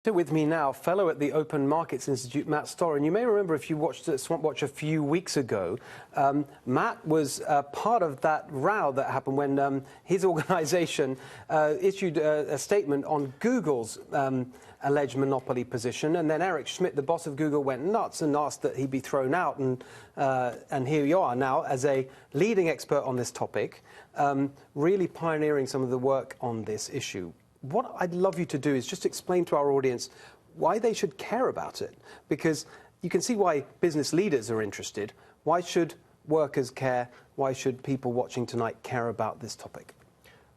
With me now, fellow at the Open Markets Institute, Matt Stoller. And you may remember, if you watched Swamp Watch a few weeks ago, Matt was part of that row that happened when his organisation issued a statement on Google's alleged monopoly position. And then Eric Schmidt, the boss of Google, went nuts and asked that he be thrown out. And here you are now as a leading expert on this topic, really pioneering some of the work on this issue. What I'd love you to do is just explain to our audience why they should care about it, because you can see why business leaders are interested. Why should workers care? Why should people watching tonight care about this topic?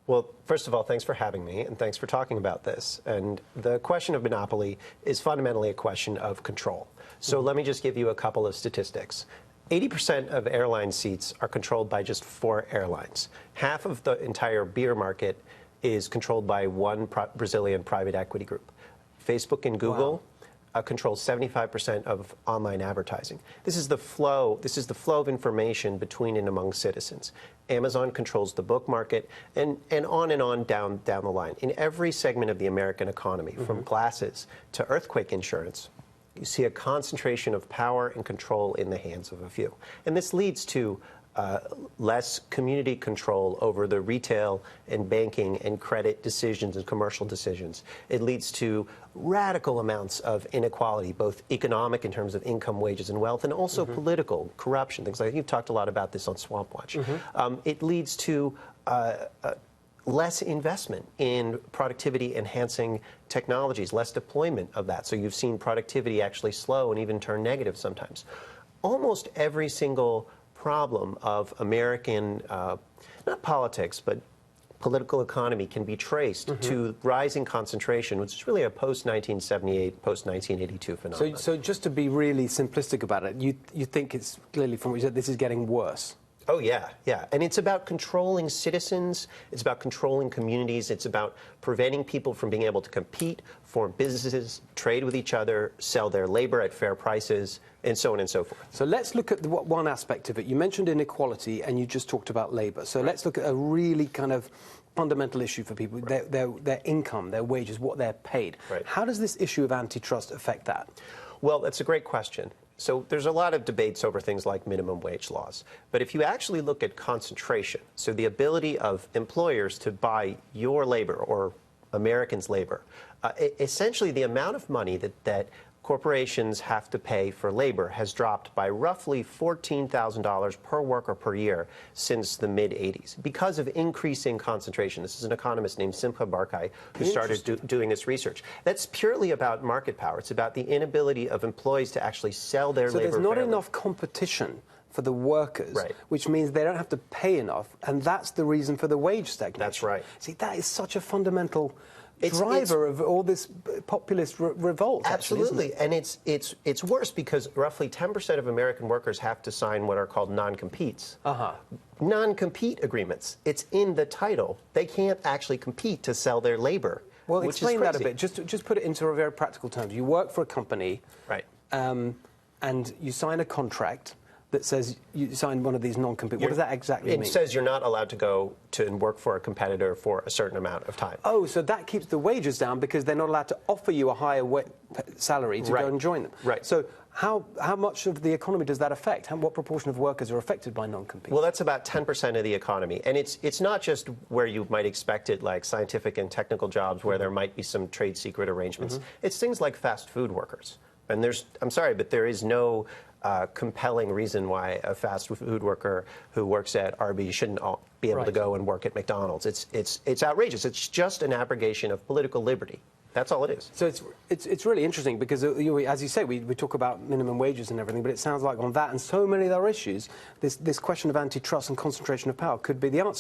Well, first of all, thanks for having me, and thanks for talking about this. And the question of monopoly is fundamentally a question of control. So let me just give you a couple of statistics. 80% of airline seats are controlled by just 4 airlines. Half of the entire beer market is controlled by one Brazilian private equity group. Facebook and Google control 75% of online advertising. This is the flow of information between and among citizens. Amazon controls the book market, and on down the line. In every segment of the American economy, from glasses to earthquake insurance, you see a concentration of power and control in the hands of a few. And this leads to less community control over the retail and banking and credit decisions and commercial decisions. It leads to radical amounts of inequality, both economic in terms of income, wages, and wealth, and also political corruption, things like that. You've talked a lot about this on Swamp Watch. It leads to less investment in productivity-enhancing technologies, less deployment of that. So you've seen productivity actually slow and even turn negative sometimes. Almost every single problem of American, not politics, but political economy can be traced to rising concentration, which is really a post-1978, post-1982 phenomenon. So just to be really simplistic about it, you think it's clearly, from what you said, this is getting worse? Oh, yeah. And it's about controlling citizens, it's about controlling communities, it's about preventing people from being able to compete, form businesses, trade with each other, sell their labor at fair prices, and so on and so forth. So let's look at one aspect of it. You mentioned inequality, and you just talked about labor. So let's look at a really kind of fundamental issue for people, their income, their wages, what they're paid. How does this issue of antitrust affect that? Well, that's a great question. So there's a lot of debates over things like minimum wage laws. But if you actually look at concentration, so the ability of employers to buy your labor or Americans' labor, essentially the amount of money that corporations have to pay for labor has dropped by roughly $14,000 per worker per year since the mid-'80s because of increasing concentration. This is an economist named Simcha Barkai who started doing this research. That's purely about market power. It's about the inability of employees to actually sell their labor fairly. So there's not enough competition for the workers, which means they don't have to pay enough, and that's the reason for the wage stagnation. That's right. See, that is such a fundamental driver of all this populist revolt. Absolutely, and it's worse because roughly 10% of American workers have to sign what are called non-competes. Non-compete agreements. It's in the title. They can't actually compete to sell their labor. Well, explain that a bit. Just put it into a very practical terms. You work for a company, and you sign a contract that says you signed one of these non-compete. What does that exactly mean? It says you're not allowed to go and work for a competitor for a certain amount of time. Oh, so that keeps the wages down because they're not allowed to offer you a higher salary to go and join them. So how much of the economy does that affect? What proportion of workers are affected by non-compete? Well, that's about 10% of the economy. And it's not just where you might expect it, like scientific and technical jobs where there might be some trade secret arrangements. It's things like fast food workers. And I'm sorry, but there is no compelling reason why a fast food worker who works at Arby's shouldn't be able to go and work at McDonald's. It's outrageous. It's just an abrogation of political liberty. That's all it is. So it's really interesting because, as you say, we talk about minimum wages and everything, but it sounds like on that and so many other issues, this question of antitrust and concentration of power could be the answer.